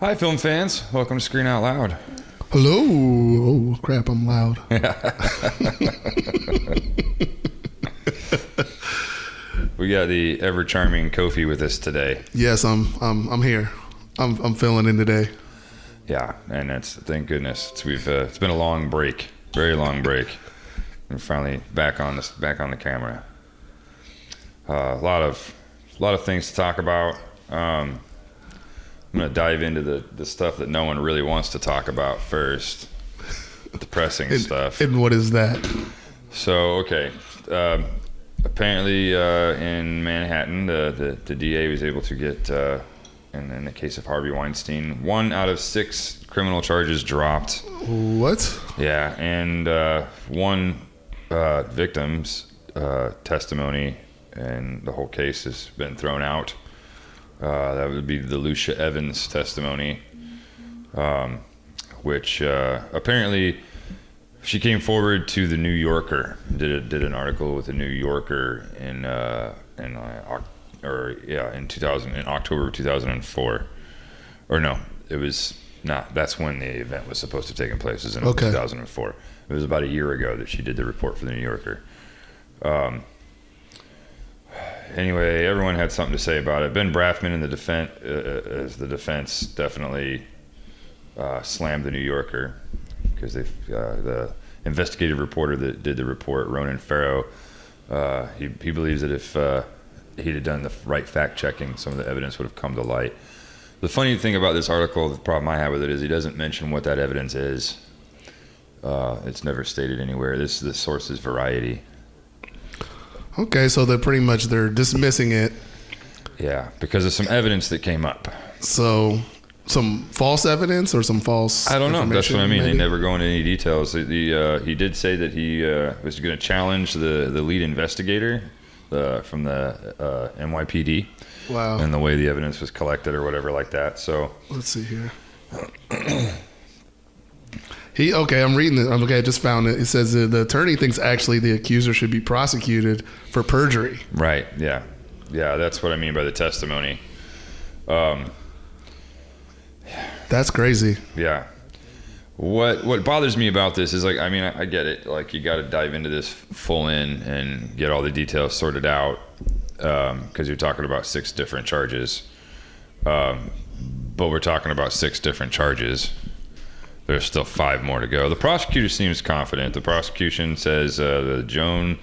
Hi, film fans. Welcome to Screen Out Loud. Hello. Oh, crap, I'm loud. We got the ever charming Kofi with us today. Yes, I'm here. I'm filling in today. Yeah, and that's thank goodness. It's been a long break, very long break. We're finally back on the camera. A lot of things to talk about. I'm gonna dive into the stuff that no one really wants to talk about first. Depressing stuff. And what is that? So okay, apparently in Manhattan, the DA was able to get, in the case of Harvey Weinstein, 1 out of 6 criminal charges dropped. What? Yeah, and one victim's testimony and the whole case has been thrown out. That would be the Lucia Evans testimony, which apparently she came forward to the New Yorker, did an article with the New Yorker in October of 2004, or no, it was not. That's when the event was supposed to have taken place. It was in 2004. It was about a year ago that she did the report for the New Yorker. Anyway, everyone had something to say about it. Ben Brafman in the defense definitely slammed the New Yorker because the investigative reporter that did the report, Ronan Farrow, he believes that if he'd have done the right fact checking, some of the evidence would have come to light. The funny thing about this article, the problem I have with it is he doesn't mention what that evidence is. It's never stated anywhere. The source is Variety. Okay, so they're dismissing it. Yeah, because of some evidence that came up. So some false evidence or some false I don't know. That's what I mean. Maybe? They never go into any details. He did say that he was going to challenge the lead investigator from the NYPD. Wow. And the way the evidence was collected or whatever like that. So let's see here. I'm reading it. Okay, I just found it. It says the attorney thinks actually the accuser should be prosecuted for perjury. Right. Yeah. Yeah. That's what I mean by the testimony. That's crazy. Yeah. What bothers me about this is I get it. Like you got to dive into this full in and get all the details sorted out because you're talking about 6 different charges. But we're talking about 6 different charges. There's still 5 more to go. The prosecutor seems confident. The prosecution says Joan,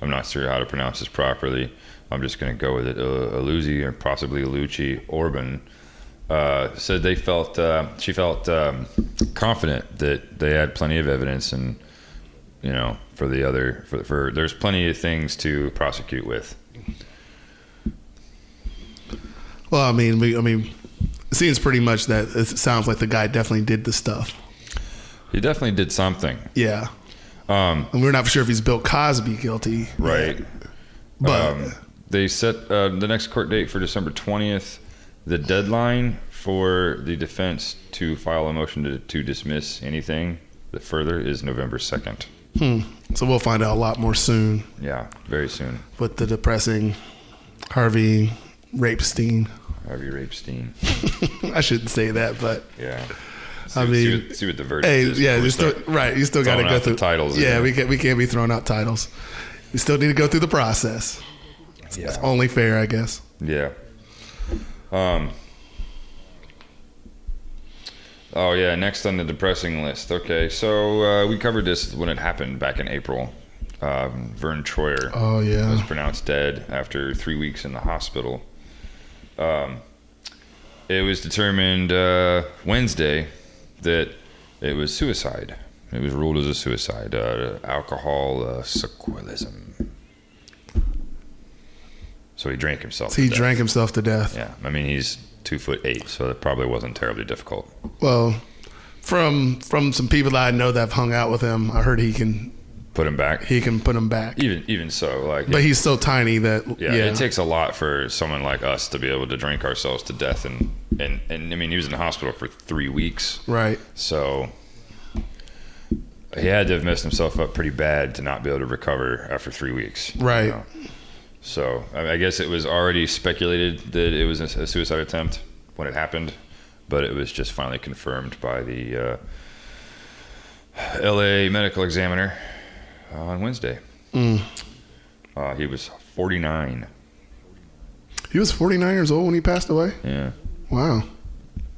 I'm not sure how to pronounce this properly. I'm just going to go with it. Aluzzi or possibly Alucci Orban said she felt confident that they had plenty of evidence, and for there's plenty of things to prosecute with. Well, I mean, it seems pretty much that it sounds like the guy definitely did the stuff. He definitely did something. Yeah. And we're not sure if he's Bill Cosby guilty. Right. Yet. But they set the next court date for December 20th. The deadline for the defense to file a motion to dismiss anything further is November 2nd. So we'll find out a lot more soon. Yeah, very soon. With the depressing Harvey Rapestein. Harvey Rapestein. I shouldn't say that, but yeah. See what the verdict is. Yeah, you still got to go through the titles. Yeah, we can't be throwing out titles. We still need to go through the process. Yeah. It's only fair, I guess. Yeah. Oh yeah. Next on the depressing list. Okay, so we covered this when it happened back in April. Vern Troyer. Oh yeah. Was pronounced dead after 3 weeks in the hospital. It was determined Wednesday that it was suicide. It was ruled as a suicide. Alcohol sequelism. So he drank himself. He drank himself to death. Yeah, I mean he's 2'8", so it probably wasn't terribly difficult. Well, from some people that I know that have hung out with him, I heard he can put him back. He can put him back. Even so, but he's so tiny that it takes a lot for someone like us to be able to drink ourselves to death, and I mean he was in the hospital for 3 weeks. Right. So he had to have messed himself up pretty bad to not be able to recover after 3 weeks. Right. So I guess it was already speculated that it was a suicide attempt when it happened, but it was just finally confirmed by the L.A. medical examiner on Wednesday. He was 49. He was 49 years old when he passed away? Yeah. Wow.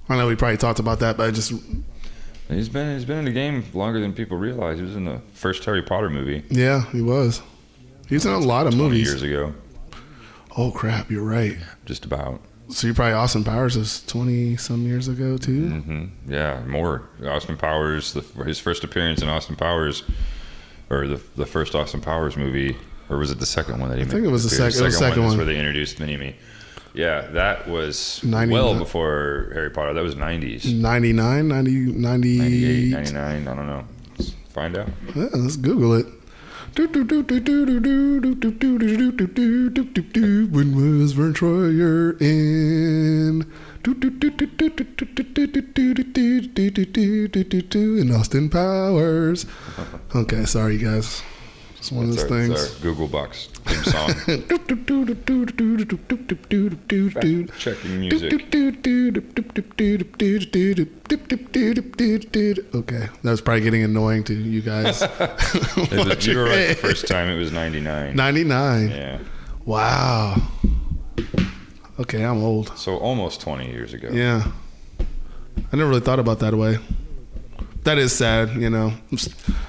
I know we probably talked about that, but I just... He's been in the game longer than people realize. He was in the first Harry Potter movie. Yeah, he was. He was in a lot of 20 movies. years ago. Oh, crap. You're right. Just about. So you're probably Austin Powers is 20-some years ago, too? Mm-hmm. Yeah, more. Austin Powers, his first appearance in Austin Powers, or the first Austin Powers movie, or was it the second one that he made? I think it was the second one. That's where they introduced Mini-Me. Yeah, that was 90, well before Harry Potter. That was 90s. 99, 90, 98, 99, I don't know. Let's find out. Yeah, let's Google it. When was Vern Troyer in? In Austin Powers. Okay, sorry guys. It's one of those things. It's our Google Box theme song. Checking music. Okay, that was probably getting annoying to you guys. You were right the first time. It was 99. 99. Yeah. Wow. Okay, I'm old. So almost 20 years ago. Yeah. I never really thought about that way. That is sad, you know.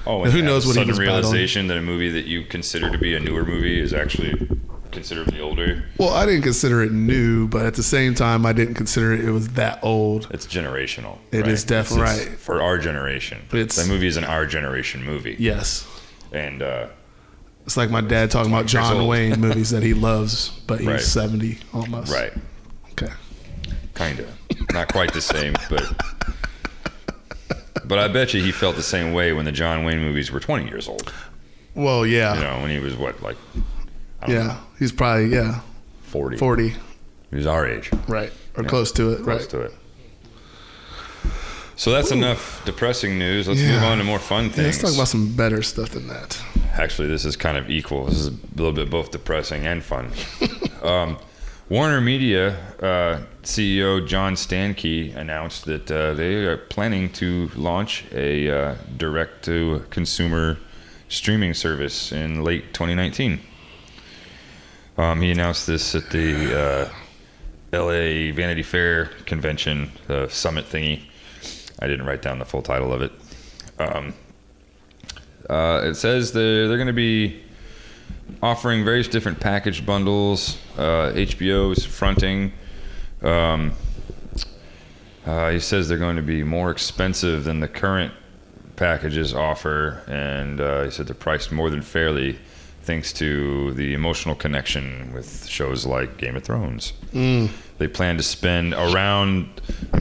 Oh, and who knows what he sudden was battling. realization that a movie that you consider to be a newer movie is actually considerably older. Well, I didn't consider it new, but at the same time, I didn't consider it was that old. It's generational. It is definitely It's right. for our generation. That movie is an our generation movie. Yes. And it's like my dad talking about John old. Wayne movies that he loves, but he's Right. 70 almost. right, Okay. kind of. Not quite the same, but I bet you he felt the same way when the John Wayne movies were 20 years old. Well, yeah. You know, when he was what, like, I don't Yeah. know, He's probably, 40. 40. He was our age. Right. Or Yeah. close to it. Close Right. to it. So that's enough depressing news. Let's move on to more fun Yeah, things. let's talk about some better stuff than that. Actually, this is kind of equal. This is a little bit both depressing and fun. Warner Media CEO John Stankey announced that they are planning to launch a direct-to-consumer streaming service in late 2019. He announced this at the LA Vanity Fair convention, the summit thingy. I didn't write down the full title of it. It says they're going to be offering various different package bundles. HBO's fronting. He says they're going to be more expensive than the current packages offer, and he said they're priced more than fairly thanks to the emotional connection with shows like Game of Thrones. They plan to spend around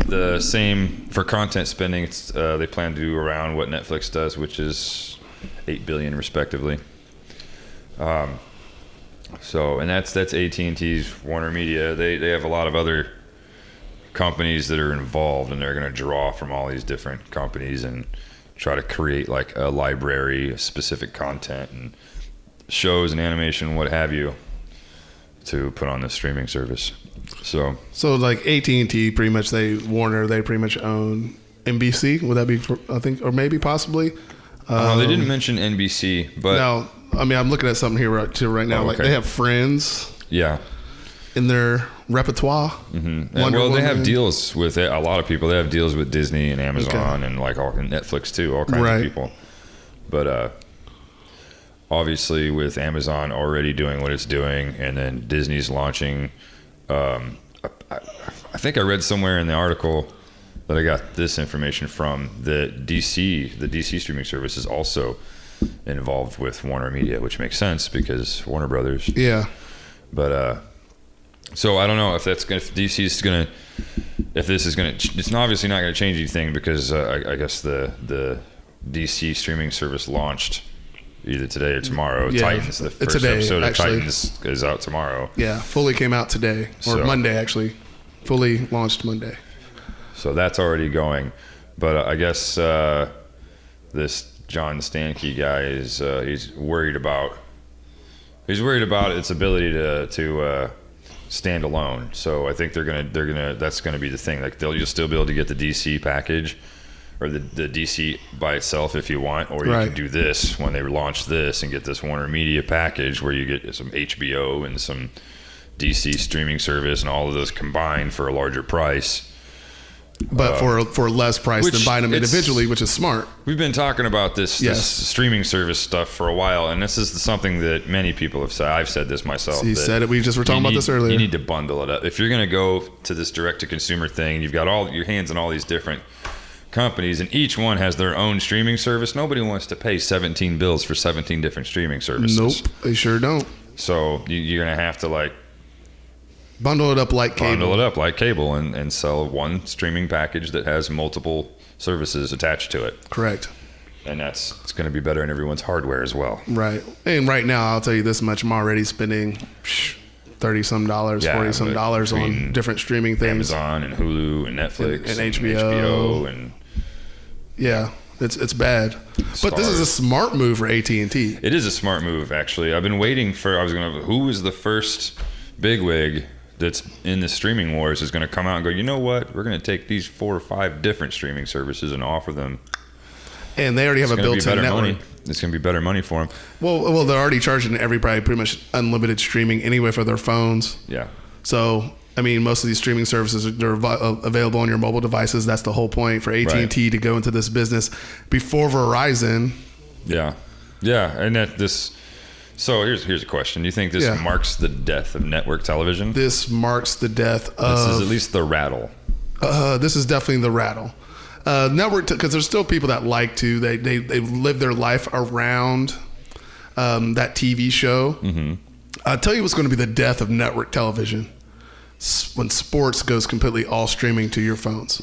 the same for content spending. They plan to do around what Netflix does, which is $8 billion respectively. So, and that's AT&T's Warner Media. They have a lot of other companies that are involved, and they're going to draw from all these different companies and try to create like a library of specific content and shows and animation, what have you, to put on the streaming service. So like AT&T, pretty much Warner, they pretty much own NBC. Would that be, I think, or maybe possibly? they didn't mention NBC, but no, I mean, I'm looking at something here right now. Oh, Like okay. they have Friends yeah. in their repertoire. Mm-hmm. Wonder Well, they Woman. have deals with a lot of people. They have deals with Disney and Amazon and like all and Netflix too, all kinds Right. of people. But obviously, with Amazon already doing what it's doing, and then Disney's launching, I think I read somewhere in the article that I got this information from that the DC streaming service is also involved with Warner Media, which makes sense because Warner Brothers. Yeah. But so I don't know if this is gonna, it's obviously not gonna change anything because I guess the DC streaming service launched either today or tomorrow. Yeah, Titans, the first today, episode of actually. Titans is out tomorrow. Yeah. Fully came out today or So- Monday, actually. Fully launched Monday. So that's already going. But I guess this John Stankey guy is he's worried about its ability to standalone. So I think that's gonna be the thing. Like you'll still be able to get the DC package or the DC by itself if you want, or you Right. can do this when they launch this and get this Warner Media package where you get some HBO and some DC streaming service and all of those combined for a larger price. But for less price than which buying them it's- individually, which is smart. We've been talking about this Yes. streaming service stuff for a while, and this is something that many people have said. I've said this myself. He that said it. We just were talking you about need- this earlier. You need to bundle it up. If you're going to go to this direct-to-consumer thing, you've got all your hands on all these different companies, and each one has their own streaming service. Nobody wants to pay 17 bills for 17 different streaming services. Nope, they sure don't. So you're going to have to like Bundle it up like cable. bundle it up like cable and sell one streaming package that has multiple services attached to it. Correct. And it's going to be better in everyone's hardware as well. Right. And right now, I'll tell you this much: I'm already spending $30-some, Yeah, $40-some but dollars on between different streaming things. Amazon and Hulu and Netflix And HBO. and Yeah, it's bad. But this is a Stars. smart move for AT&T. it is a smart move actually. I've been waiting for who was the first bigwig that's in the streaming wars is going to come out and go, you know what, we're going to take these 4 or 5 different streaming services and offer them. And they already have It's a going to be built-in better network. money. It's going to be better money for them. Well, they're already charging everybody pretty much unlimited streaming anyway for their phones. Yeah. So, I mean, most of these streaming services are available on your mobile devices. That's the whole point for AT&T to go into this business before Verizon. Yeah. And so here's a question. Do you think this Yeah. marks the death of network television? This marks the death This is of. at least the rattle. This is definitely the rattle. Network, because there's still people that like to they live their life around that TV show. Mm-hmm. I'll tell you what's going to be the death of network television when sports goes completely all streaming to your phones.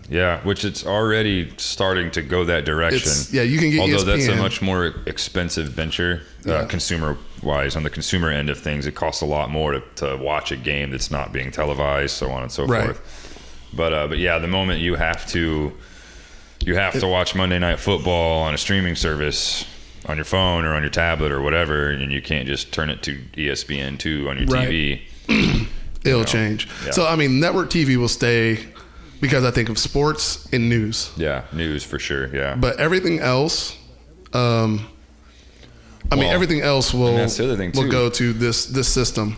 Yeah, which it's already starting to go that direction. You can get Although that's a ESPN. much more expensive venture, consumer-wise. On the consumer end of things, it costs a lot more to watch a game that's not being televised, so on and so Right. forth. But yeah, the moment you have to watch Monday Night Football on a streaming service on your phone or on your tablet or whatever, and you can't just turn it to ESPN2 on your Right. TV. It'll change. Yeah. So I mean, network TV will stay because I think of sports and news. Yeah, news for sure. Yeah, But everything else, everything else will that's the other thing, will too. go to this system,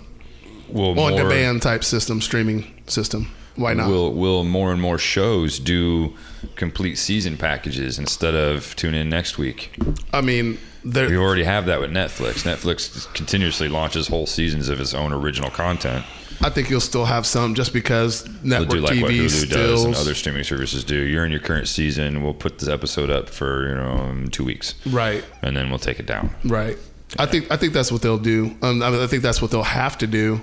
will on more- demand type system, streaming system. Why not? Will more and more shows do complete season packages instead of tune in next week? I mean, there. We already have that with Netflix. Netflix continuously launches whole seasons of its own original content. I think you'll still have some just because They'll network do like what TV Hulu does and still. other streaming services do. You're in your current season. We'll put this episode up for 2 weeks, Right. and then we'll take it down. Right. I think that's what they'll do. I think that's what they'll have to do.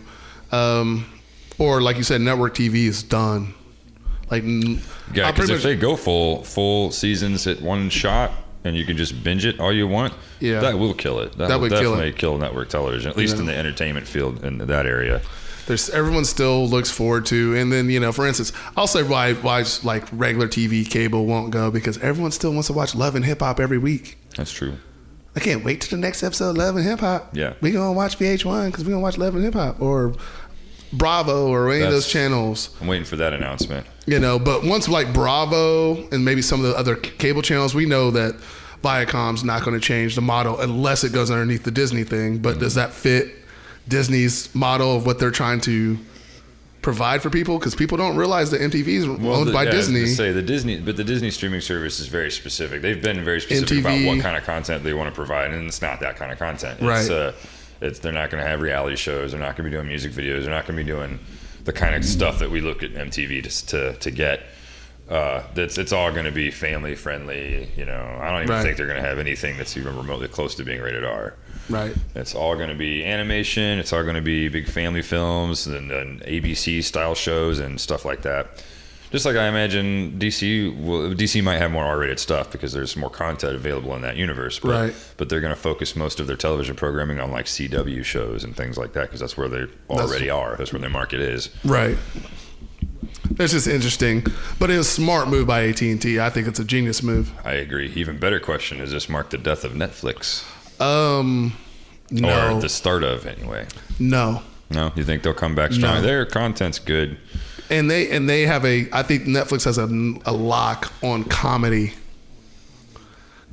Or like you said, network TV is done. Like, Yeah, I because pretty if they go full seasons at one shot and you can just binge it all you want, Yeah. that will kill it. That will would kill definitely kill network television, at least in the entertainment field in that area. everyone still looks forward to, and then for instance, I'll say why like regular TV cable won't go because everyone still wants to watch Love and Hip Hop every week. That's true. I can't wait till the next episode of Love and Hip Hop. Yeah. we gonna watch VH1 because we gonna watch Love and Hip Hop or Bravo or any of those That's- channels. I'm waiting for that announcement. But once like Bravo and maybe some of the other cable channels, we know that Viacom's not going to change the model unless it goes underneath the Disney thing. But does that fit Disney's model of what they're trying to provide for people? Because people don't realize that MTV is owned by Disney. The Disney streaming service is very specific. They've been very specific about MTV. what kind of content they want to provide, and it's not that kind of content. Right. They're not going to have reality shows. They're not going to be doing music videos. They're not going to be doing the kind of stuff that we look at MTV to get. It's all going to be family friendly. I don't even Right. think they're going to have anything that's even remotely close to being rated R. Right. It's all going to be animation. It's all going to be big family films and ABC style shows and stuff like that. Just like I imagine DC might have more R-rated stuff because there's more content available in that universe. But, Right. But they're going to focus most of their television programming on like CW shows and things like that because that's where they already are. That's where their market is. Right. That's just interesting. But it was a smart move by AT&T. I think it's a genius move. I agree. Even better question: does this mark the death of Netflix? No. Or the start of, anyway? No. No, you think they'll come back strong? No. Their content's good. And they have I think Netflix has a lock on comedy.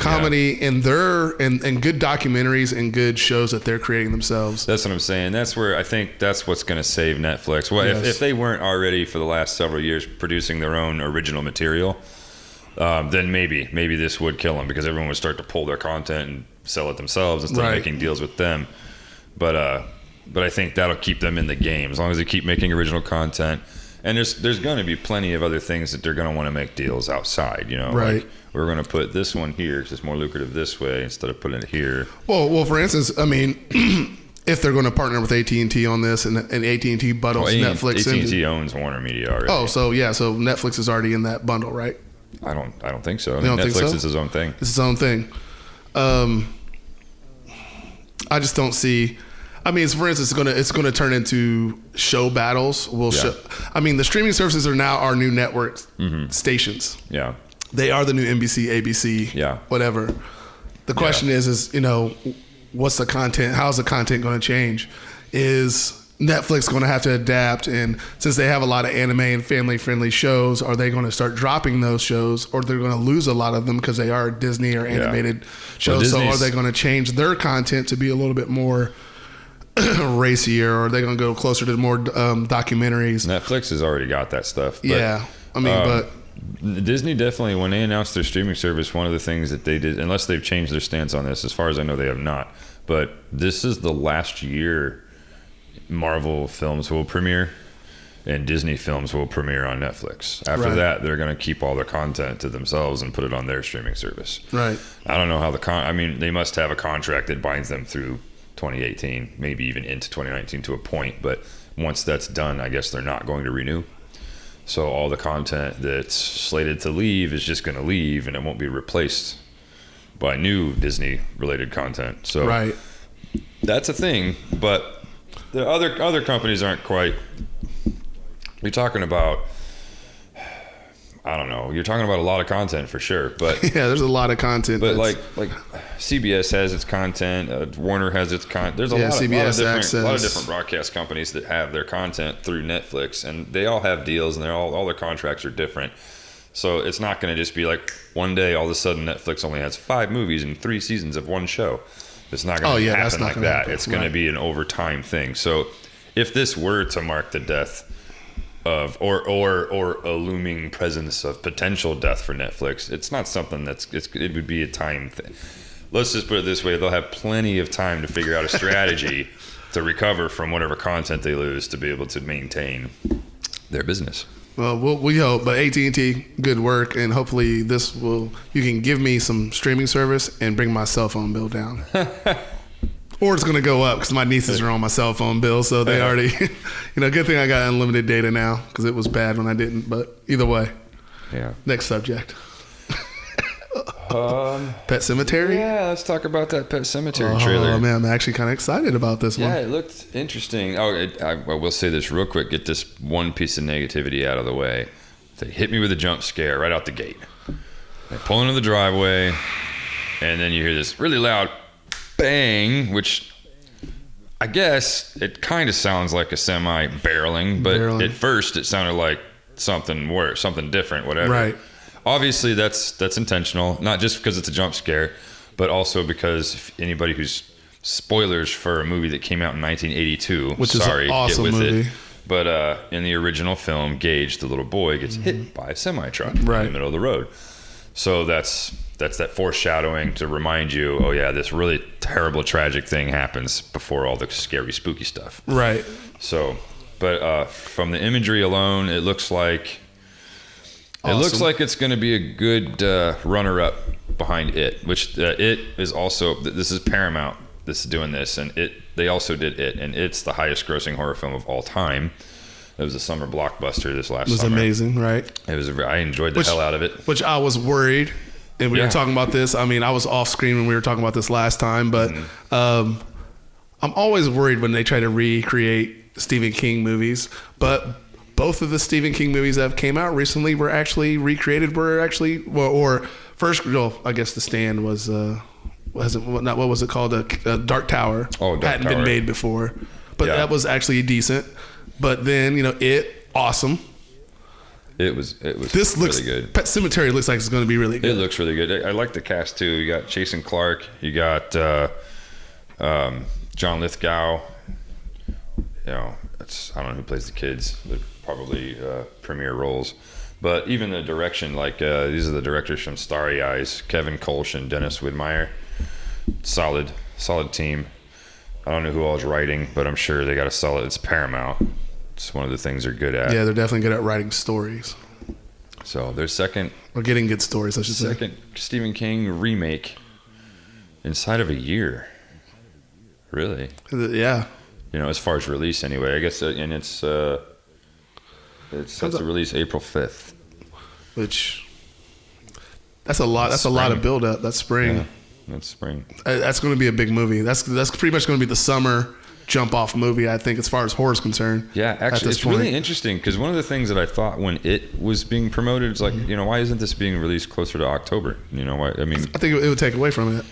And good documentaries and good shows that they're creating themselves. That's what I'm saying. That's where I think that's what's going to save Netflix. Well, Yes. if they weren't already for the last several years producing their own original material, then maybe this would kill them, because everyone would start to pull their content and sell it themselves instead of making deals with them. But I think that'll keep them in the game as long as they keep making original content. And there's going to be plenty of other things that they're going to want to make deals outside, you know. Right. Like, we're going to put this one here because it's more lucrative this way instead of putting it here. Well, for instance, I mean, if they're going to partner with AT&T on this, and AT&T bundles Netflix AT&T owns Warner Media already. Oh, so Netflix is already in that bundle, right? I don't think so. Don't Netflix think so? is his own thing. It's his own thing. I just don't see. I mean, for instance, it's gonna turn into show battles. I mean, the streaming services are now our new network stations. Yeah. They are the new NBC, ABC, whatever. The question is, you know, what's the content? How's the content going to change? Is Netflix going to have to adapt? And since they have a lot of anime and family-friendly shows, are they going to start dropping those shows, or they're going to lose a lot of them because they are Disney or animated shows? So are they going to change their content to be a little bit more racier, or are they going to go closer to more documentaries? Netflix has already got that stuff. But, I mean, but Disney definitely, when they announced their streaming service, one of the things that they did, unless they've changed their stance on this, as far as I know, they have not. But this is the last year Marvel films will premiere and Disney films will premiere on Netflix. After that, they're going to keep all their content to themselves and put it on their streaming service. Right. I don't know how I mean, they must have a contract that binds them through 2018, maybe even into 2019 to a point. But once that's done, I guess they're not going to renew. So all the content that's slated to leave is just going to leave, and it won't be replaced by new Disney-related content. So that's a thing. But the other companies aren't quite. You're talking about, I don't know. You're talking about a lot of content for sure. But yeah, there's a lot of content. But like CBS has its content, Warner has its content. There's a lot of different broadcast companies that have their content through Netflix, and they all have deals, and all their contracts are different. So it's not going to just be like one day all of a sudden Netflix only has 5 movies and 3 seasons of one show. It's not going to happen like that. It's going to be an overtime thing. So if this were to mark the death of or a looming presence of potential death for Netflix, it's not something it would be a time thing. Let's just put it this way: they'll have plenty of time to figure out a strategy to recover from whatever content they lose to be able to maintain their business. Well, we hope, but AT&T, good work, and hopefully you can give me some streaming service and bring my cell phone bill down. Or it's going to go up because my nieces are on my cell phone bill, so they already, good thing I got unlimited data now because it was bad when I didn't, but either way. Yeah. Next subject. Pet Sematary? Yeah, let's talk about that Pet Sematary trailer. Oh, man, I'm actually kind of excited about this one. Yeah, it looked interesting. I will say this real quick, get this one piece of negativity out of the way. They hit me with a jump scare right out the gate. They pull into the driveway, and then you hear this really loud bang, which I guess it kind of sounds like a semi barreling, but at first it sounded like something worse, something different, whatever. Right. Obviously, that's intentional, not just because it's a jump scare, but also because if anybody who's spoilers for a movie that came out in 1982, which is an awesome movie. It. But in the original film, Gage, the little boy, gets hit by a semi-truck in the middle of the road. So that's that foreshadowing to remind you, oh yeah, this really terrible, tragic thing happens before all the scary, spooky stuff. Right. So, but from the imagery alone, it looks like it's going to be a good runner-up behind It, which It is also, this is Paramount that's doing this, and they also did It, and it's the highest-grossing horror film of all time. It was a summer blockbuster this last summer. It was amazing, right? I enjoyed the hell out of it. Which I was worried, and we were talking about this. I mean, I was off screen when we were talking about this last time, but I'm always worried when they try to recreate Stephen King movies. But both of the Stephen King movies that came out recently were actually recreated. I guess The Stand was, what was it called? Dark Tower. Oh, Dark Tower. Hadn't been made before. but Yeah. that was actually decent. But then awesome. It was This looks really good. Pet Cemetery looks like it's going to be really It good. looks really good. I like the cast too. You got Jason Clarke. You got John Lithgow. I don't know who plays the kids. They're probably premier roles. But even the direction, these are the directors from Starry Eyes, Kevin Kolsch and Dennis Widmeyer. Solid team. I don't know who all is writing, but I'm sure they got a solid. It's Paramount. It's one of the things they're good at. Yeah, they're definitely good at writing stories So their second or getting good stories. I should say. Stephen King remake inside of a year. Really? Yeah. As far as release anyway. I guess, and it's set to release April 5th. Which that's a lot. That's a lot of build up. That's spring. Yeah, that's spring. That's going to be a big movie. That's pretty much going to be the summer jump off movie, I think, as far as horror is concerned. Yeah, actually, it's really interesting because one of the things that I thought when it was being promoted is like, why isn't this being released closer to October? Why? I mean, I think it would take away from it.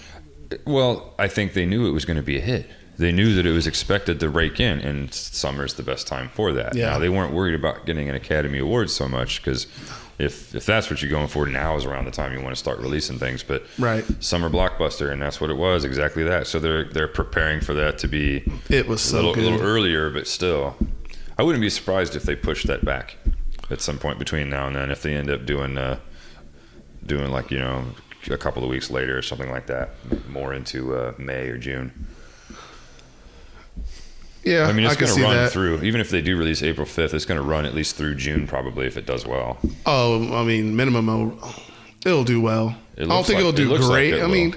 Well, I think they knew it was going to be a hit. They knew that it was expected to rake in, and summer's the best time for that. Yeah. Now, they weren't worried about getting an Academy Award so much because if that's what you're going for, now is around the time you want to start releasing things. But Right. summer blockbuster, and that's what it was, exactly that. So they're preparing for that to be It was so a little earlier, but still, I wouldn't be surprised if they pushed that back at some point between now and then. If they end up doing like a couple of weeks later or something like that, more into May or June. Yeah, I mean, it's can going see to run that. through. Even if they do release April 5th, it's going to run at least through June probably if it does well. Oh, I mean, minimum, it'll do well. I don't think it'll do great. I mean,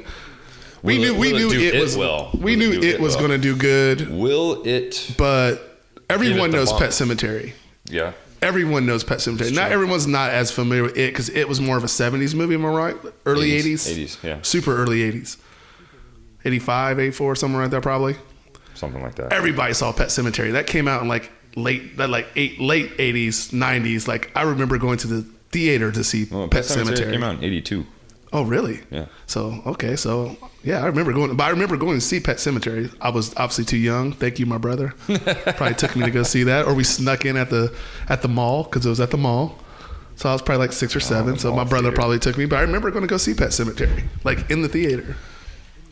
we knew it was going to do good. Will it? But everyone the knows bump? Pet Cemetery. Yeah. Everyone knows Pet Cemetery. Not everyone's not as familiar with it because it was more of a 70s movie, am I right? Early 80s? 80s, yeah. Super early 80s. 85, 84, somewhere right there probably. Something like that. Everybody saw Pet Cemetery. That came out in late 80s, 90s. Like I remember going to the theater to see Pet Cemetery. Came out in 82. Oh, really? Yeah. So, okay. So, yeah, I remember going to see Pet Cemetery. I was obviously too young. Thank you, my brother. Probably took me to go see that. Or we snuck in at the mall because it was at the mall. So I was probably like 6 or 7. So my brother probably took me. But I remember going to go see Pet Cemetery, like in the theater.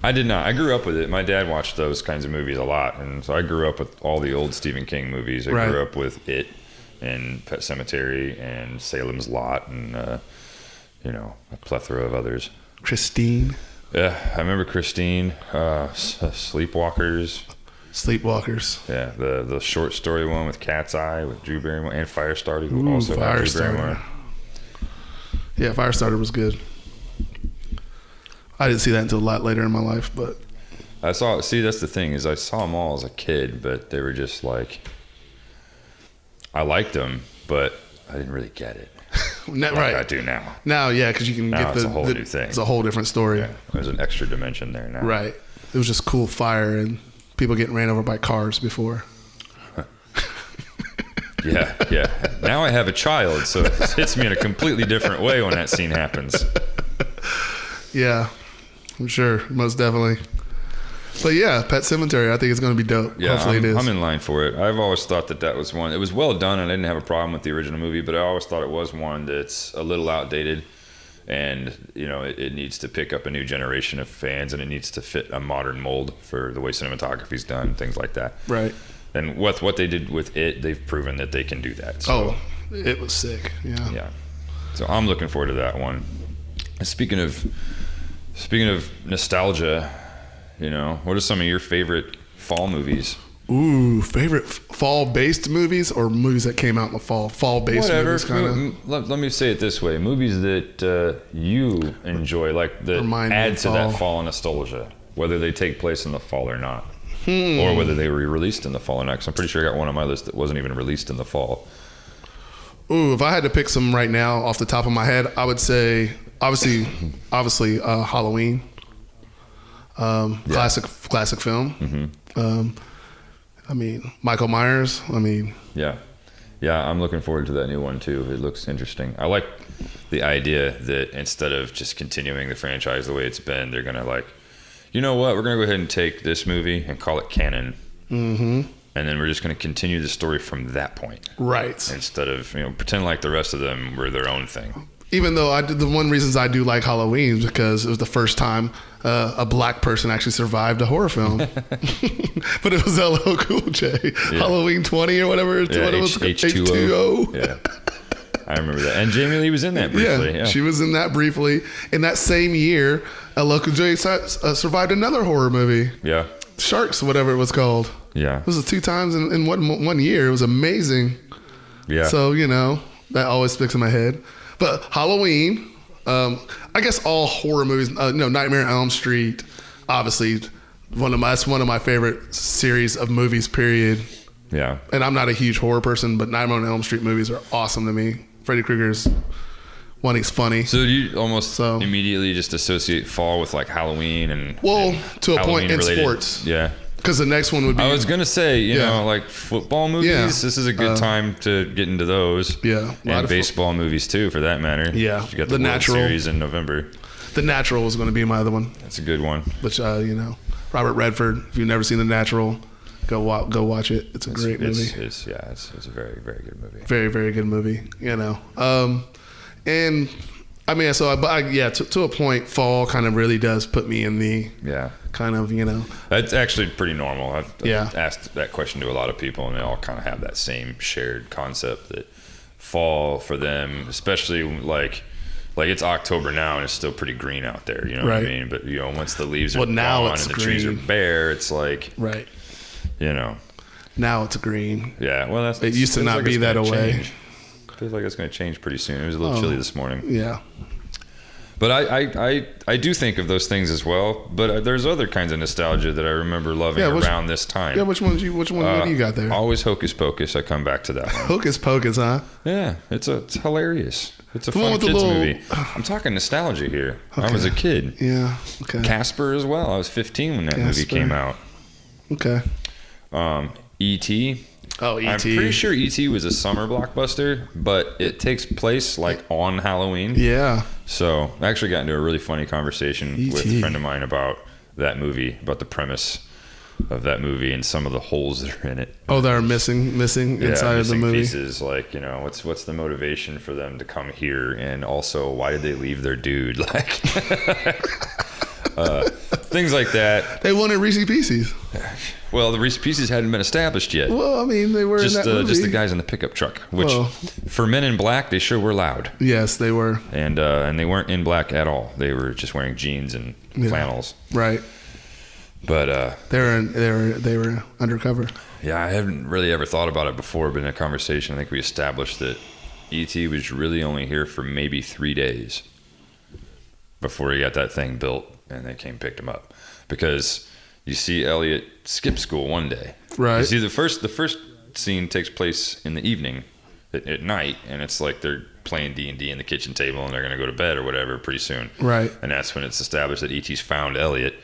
I did not. I grew up with it. My dad watched those kinds of movies a lot. And so I grew up with all the old Stephen King movies. I grew up with It and Pet Cemetery and Salem's Lot and, a plethora of others. Christine. Yeah, I remember Christine, Sleepwalkers. Yeah, the short story one with Cat's Eye with Drew Barrymore and Firestarter, who also had Drew Barrymore. Yeah, Firestarter was good. I didn't see that until a lot later in my life, but That's the thing is I saw them all as a kid, but they were just like, I liked them, but I didn't really get it. right. I do now. Now, yeah, because you can Now get it's a whole new thing. It's a whole different story. Yeah, there's an extra dimension there now. Right. It was just cool fire and people getting ran over by cars before. Yeah. Now I have a child, so it hits me in a completely different way when that scene happens. Yeah, I'm sure. Most definitely. But yeah, Pet Cemetery, I think it's going to be dope. Yeah, Hopefully it is. I'm in line for it. I've always thought that was one. It was well done, and I didn't have a problem with the original movie, but I always thought it was one that's a little outdated, and it needs to pick up a new generation of fans, and it needs to fit a modern mold for the way cinematography's done, things like that. Right. And what they did with it, they've proven that they can do that. So, it was sick. Yeah. Yeah. So I'm looking forward to that one. And speaking of nostalgia, what are some of your favorite fall movies? Ooh, favorite fall-based movies or movies that came out in the fall? Fall-based movies, kind of. Let me say it this way: movies that you enjoy, like that add to that fall nostalgia, whether they take place in the fall or not, or whether they were released in the fall or not. 'Cause I'm pretty sure I got one on my list that wasn't even released in the fall. Ooh, if I had to pick some right now off the top of my head, I would say obviously, Halloween. Classic film. I mean, Michael Myers. Yeah, I'm looking forward to that new one too. It looks interesting. I like the idea that instead of just continuing the franchise the way it's been, they're gonna we're gonna go ahead and take this movie and call it canon, and and then we're just going to continue the story from that point, Right. instead of pretend like the rest of them were their own thing. Even though the one reasons I do like Halloween is because it was the first time a black person actually survived a horror film. But it was LL Cool J. Halloween 20 or whatever. Yeah, what it was H2O. Yeah, I remember that. And Jamie Lee was in that briefly. Yeah, she was in that briefly. In that same year, LL Cool J survived another horror movie. Yeah. Sharks, whatever it was called. Yeah. It was 2 times in one year. It was amazing. Yeah. So, that always sticks in my head. But Halloween, I guess all horror movies, Nightmare on Elm Street, obviously that's one of my favorite series of movies, period. Yeah. And I'm not a huge horror person, but Nightmare on Elm Street movies are awesome to me. Freddy Krueger's one, he's funny. So you almost immediately just associate fall with like Halloween and to a point in Halloween-related- sports. Yeah. Because the next one would be I was gonna say, Yeah. like football movies. Yeah. This is a good time to get into those. Yeah, a lot and of baseball movies too, for that matter. Yeah. you got The the World Natural. Series in November. The Natural was going to be my other one, That's a good one. which Robert Redford. If you've never seen The Natural, go watch it. It's a great movie. It's a very, very good movie. Very, very good movie. And I mean, to a point, fall kind of really does put me in the Yeah. kind of That's actually pretty normal. I've Yeah. asked that question to a lot of people, and they all kind of have that same shared concept that fall for them, especially like it's October now and it's still pretty green out there. You know what I Right. mean? But once the leaves are Well, now gone it's and the trees are green. bare, it's like right now it's green. Yeah. Well, It used to feels not like be it's that gonna way. change. Feels like it's going to change pretty soon. It was a little chilly this morning. Yeah, But I do think of those things as well. But there's other kinds of nostalgia that I remember loving around this time. yeah. Which one what do you got there? Always Hocus Pocus. I come back to that one. Hocus Pocus, huh? Yeah, it's hilarious. It's a The one fun with kids the little- movie. I'm talking nostalgia here. I was a kid. Yeah. Okay. Casper as well. I was 15 when that movie Casper. came out. Okay. E.T. Oh, E.T. I'm pretty sure E.T. was a summer blockbuster, but it takes place like on Halloween. Yeah. So I actually got into a really funny conversation with E.T. a friend of mine about that movie, about the premise of that movie and some of the holes that are in it. Oh, that are missing inside of the missing movie. pieces, like what's the motivation for them to come here, and also why did they leave their dude, like things like that. They wanted Reese's Pieces. Well, the Reese's Pieces hadn't been established yet. Well, I mean, they were Just in that movie. just the guys in the pickup truck, which Well. for Men in Black they sure were loud, Yes, they were. and they weren't in black at all. They were just wearing jeans and flannels. Right. But They were undercover. yeah, I haven't really ever thought about it before, but in a conversation, I think we established that E.T. was really only here for maybe 3 days before he got that thing built and they came and picked him up. Because you see Elliot skip school one day. Right. You see the first scene takes place in the evening at night, and it's like they're playing D&D in the kitchen table and they're going to go to bed or whatever pretty soon. Right. And that's when it's established that E.T.'s found Elliot.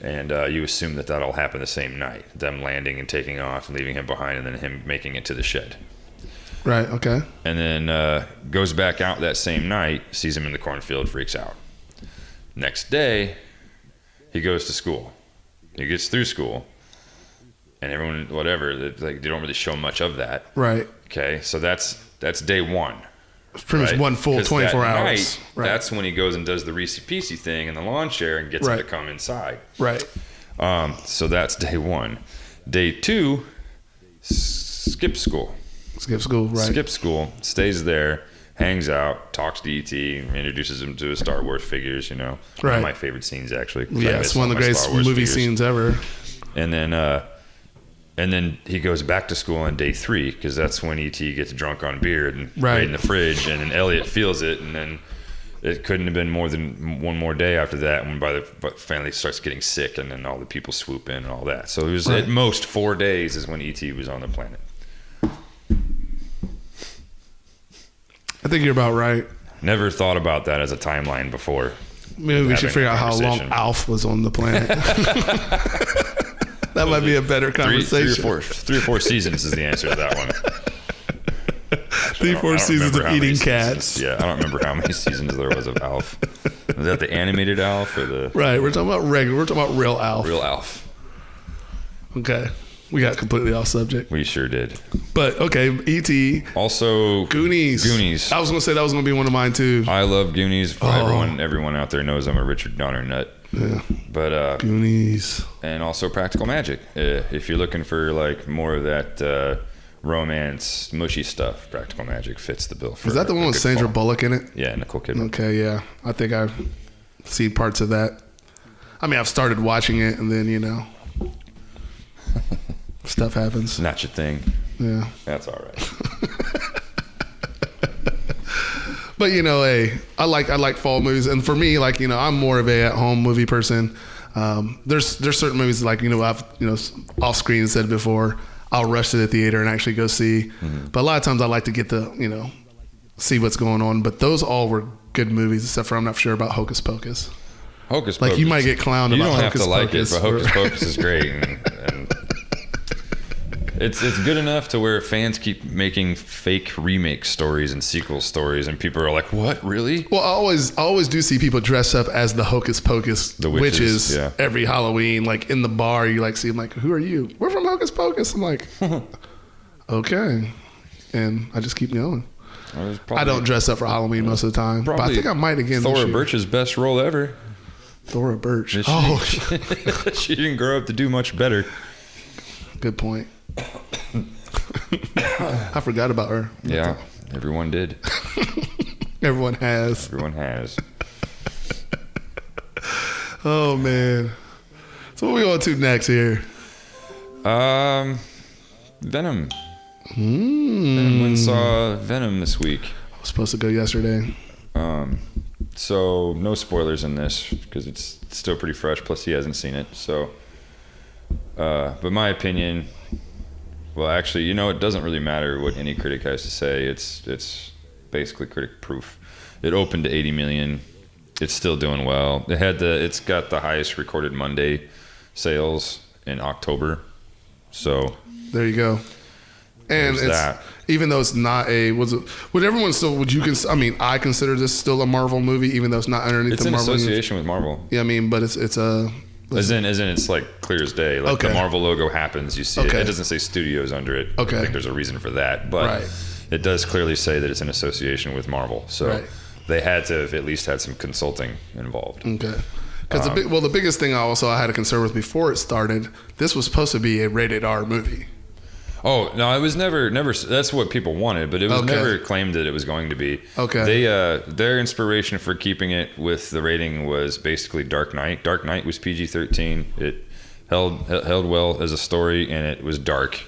And you assume that all happened the same night, them landing and taking off and leaving him behind, and then him making it to the shed. Right. Okay. And then goes back out that same night, sees him in the cornfield, freaks out. Next day, he goes to school. He gets through school, and everyone, whatever, they don't really show much of that. Right. Okay, so that's day one. It's pretty much right? one full 'Cause 24 that hours. night, Right. That's when he goes and does the Reese Piecey thing in the lawn chair and gets him to Right. come inside. Right. So that's day one. Day two, skip school. Skip school. Right. Skip school, stays there, hangs out, talks to E.T., introduces him to his Star Wars figures, One Right. of my favorite scenes, actually. 'cause I Yeah, miss it's one of the all my greatest Star Wars movie figures. scenes ever. And then he goes back to school on day three, because that's when E.T. gets drunk on beer and Right. in the fridge, and then Elliot feels it, and then it couldn't have been more than one more day after that when but family starts getting sick, and then all the people swoop in and all that. So it was Right. at most 4 days is when E.T. was on the planet. I think you're about right. Never thought about that as a timeline before. Maybe we should Having figure a out how long conversation. Alf was on the planet. That might be a better conversation. Three or four seasons is the answer to that one. Three, I four don't seasons remember of how many eating seasons- cats. Yeah, I don't remember how many seasons there was of Alf. Was that the animated Alf or the Right. We're talking about regular. We're talking about real Alf. real Alf? Okay. We got completely off subject. We sure did. But okay, E.T. Also, Goonies. Goonies. I was gonna say that was gonna be one of mine too. I love Goonies. Everyone out there knows I'm a Richard Donner nut. Yeah. But Goonies. and also Practical Magic. If you're looking for like more of that romance, mushy stuff, Practical Magic fits the bill. For Is that the one with Sandra Bullock in it? Yeah, Nicole Kidman. Okay, yeah. I think I've seen parts of that. I mean, I've started watching it, and then stuff happens. Not your thing. Yeah. That's all right. But hey, I like fall movies, and for me, I'm more of a at home movie person. There's certain movies I've off screen said before, I'll rush to the theater and actually go see. Mm-hmm. But a lot of times I like to get the see what's going on. But those all were good movies, except for I'm not sure about Hocus Pocus. Hocus Pocus. You might get clowned about Hocus Pocus. You don't have to like it, but Hocus Pocus is great. And it's good enough to where fans keep making fake remake stories and sequel stories, and people are like, "What, really?" Well, I always do see people dress up as the Hocus Pocus witches yeah. every Halloween. Like in the bar, you see them like, "Who are you?" "We're from Hocus Pocus." I'm like, "Okay," and I just keep going. I don't dress up for Halloween most of the time, but I think I might again. Thora Birch's best role ever. Thora Birch. She didn't grow up to do much better. Good point. I forgot about her. Yeah, everyone did. Everyone has. Everyone has. Oh man. So what are we going to next here? Venom. Venom went and saw Venom this week. I was supposed to go yesterday. So no spoilers in this because it's still pretty fresh. Plus he hasn't seen it. So, but my opinion. Well, actually, it doesn't really matter what any critic has to say. It's basically critic proof. It opened to 80 million. It's still doing well. It's got the highest recorded Monday sales in October. So there you go. And even though it's not I consider this still a Marvel movie, even though it's not underneath the Marvel. It's in association with Marvel. Yeah, but it's a. As in, it's like clear as day. Like the Marvel logo happens, you see it. It doesn't say studios under it. Okay. I think there's a reason for that. But it does clearly say that it's in association with Marvel. So they had to have at least had some consulting involved. Okay. Because the biggest thing I had a concern with before it started, this was supposed to be a rated R movie. Oh, no, it was never, that's what people wanted, but it was never claimed that it was going to be. Okay. Their inspiration for keeping it with the rating was basically Dark Knight. Dark Knight was PG-13. It held well as a story, and it was dark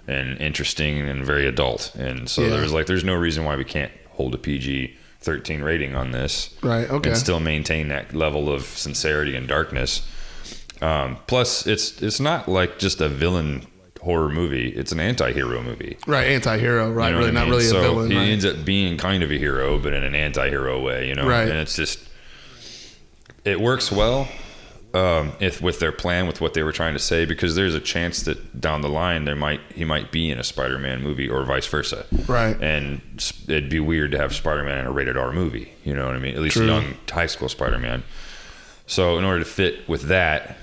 and interesting and very adult. And so there's no reason why we can't hold a PG-13 rating on this. Right, okay. And still maintain that level of sincerity and darkness. Plus, it's not like just a villain horror movie. It's an anti-hero movie. Right, anti-hero, right. Really, not really a villain. So he ends up being kind of a hero, but in an anti-hero way, Right. And it's just, it works well with their plan, with what they were trying to say, because there's a chance that down the line he might be in a Spider-Man movie or vice versa. Right. And it'd be weird to have Spider-Man in a rated R movie. You know what I mean? At least True. young high school Spider-Man. So in order to fit with that,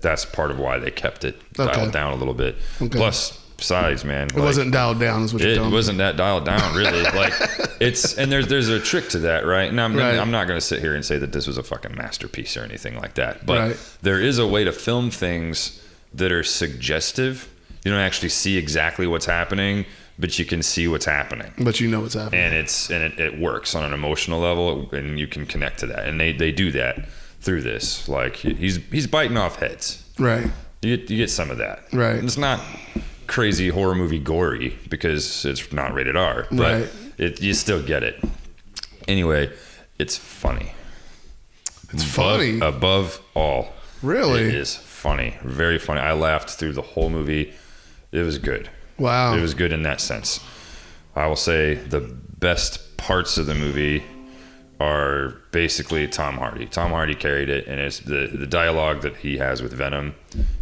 that's part of why they kept it dialed down a little bit. Okay. Plus, besides, man, it wasn't dialed down, is what you're telling me. It wasn't that dialed down, really. There's a trick to that, right? And I'm not going to sit here and say that this was a fucking masterpiece or anything like that. But there is a way to film things that are suggestive. You don't actually see exactly what's happening, but you can see what's happening. But you know what's happening. And it works on an emotional level, and you can connect to that. And they do that through this. Like he's biting off heads. Right. You get some of that. Right. And it's not crazy horror movie gory because it's not rated R. But you still get it. Anyway, it's funny. It's funny. Above all. Really? It is funny. Very funny. I laughed through the whole movie. It was good. Wow. It was good in that sense. I will say the best parts of the movie are basically Tom Hardy. Tom Hardy carried it, and it's the dialogue that he has with Venom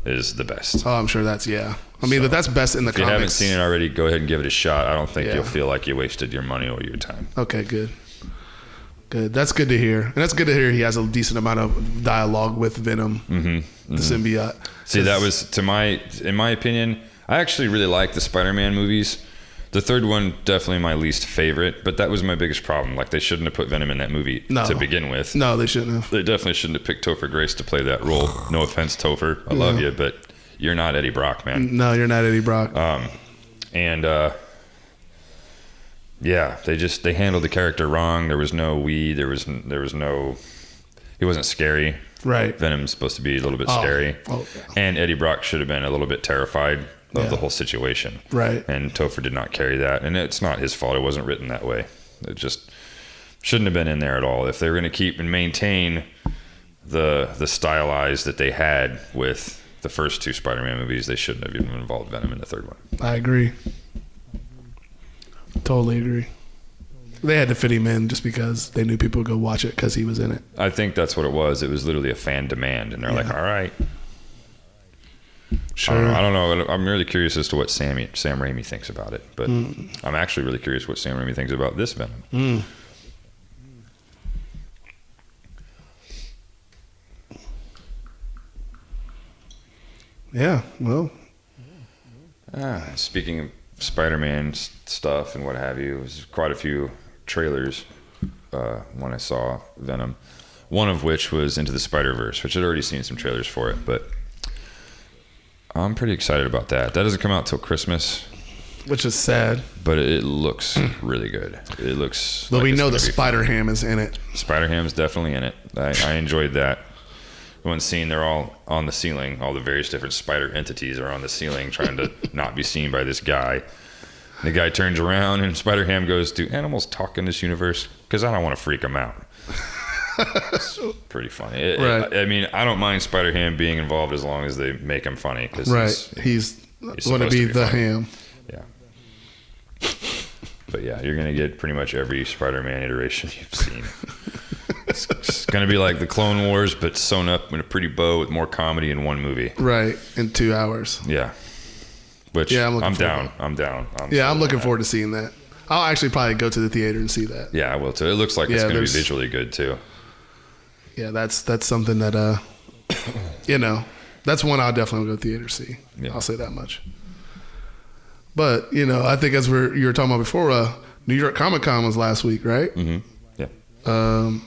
is the best. Oh, I'm sure that's I mean, that's best in the comics. If you haven't seen it already, go ahead and give it a shot. I don't think you'll feel like you wasted your money or your time. Okay, good. Good. That's good to hear. And that's good to hear he has a decent amount of dialogue with Venom. Mm-hmm. the symbiote. See, that was in my opinion, I actually really like the Spider-Man movies. The third one, definitely my least favorite, but that was my biggest problem. Like, they shouldn't have put Venom in that movie to begin with. No, they shouldn't have. They definitely shouldn't have picked Topher Grace to play that role. No offense, Topher. I love you, but you're not Eddie Brock, man. No, you're not Eddie Brock. Yeah, they handled the character wrong. There was no weed. There was no. He wasn't scary. Right. Venom's supposed to be a little bit scary. Oh, and Eddie Brock should have been a little bit terrified of the whole situation. Right. And Topher did not carry that. And it's not his fault. It wasn't written that way. It just shouldn't have been in there at all. If they were going to keep and maintain the stylized that they had with the first two Spider-Man movies, they shouldn't have even involved Venom in the third one. I agree. Totally agree. They had to fit him in just because they knew people would go watch it because he was in it. I think that's what it was. It was literally a fan demand. And they're like, all right. Sure. I don't know. I'm really curious as to what Sam Raimi thinks about it. But I'm actually really curious what Sam Raimi thinks about this Venom. Yeah, well. Speaking of Spider-Man stuff and what have you, there's quite a few trailers when I saw Venom. One of which was Into the Spider-Verse, which I'd already seen some trailers for it, but I'm pretty excited about that. That doesn't come out till Christmas. Which is sad. But it looks really good. It looks But like we it's know gonna the be Spider-Ham is in it. Spider-Ham's definitely in it. I enjoyed that. One scene, they're all on the ceiling. All the various different spider entities are on the ceiling trying to not be seen by this guy. And the guy turns around and Spider-Ham goes, do animals talk in this universe? Because I don't want to freak them out. It's pretty funny. Right. I mean, I don't mind Spider-Ham being involved as long as they make him funny. Cause Right. He's going to be the funny. Ham. Yeah. But yeah, you're going to get pretty much every Spider-Man iteration you've seen. It's going to be like the Clone Wars, but sewn up in a pretty bow with more comedy in one movie. Right. In 2 hours. Yeah. Which I'm down. I'm looking forward to seeing that. I'll actually probably go to the theater and see that. Yeah, I will too. It looks like it's going to be visually good too. Yeah, that's something that that's one I'll definitely go to the theater to see. Yeah. I'll say that much. But I think as you were talking about before, New York Comic Con was last week, right? Mm-hmm. Yeah.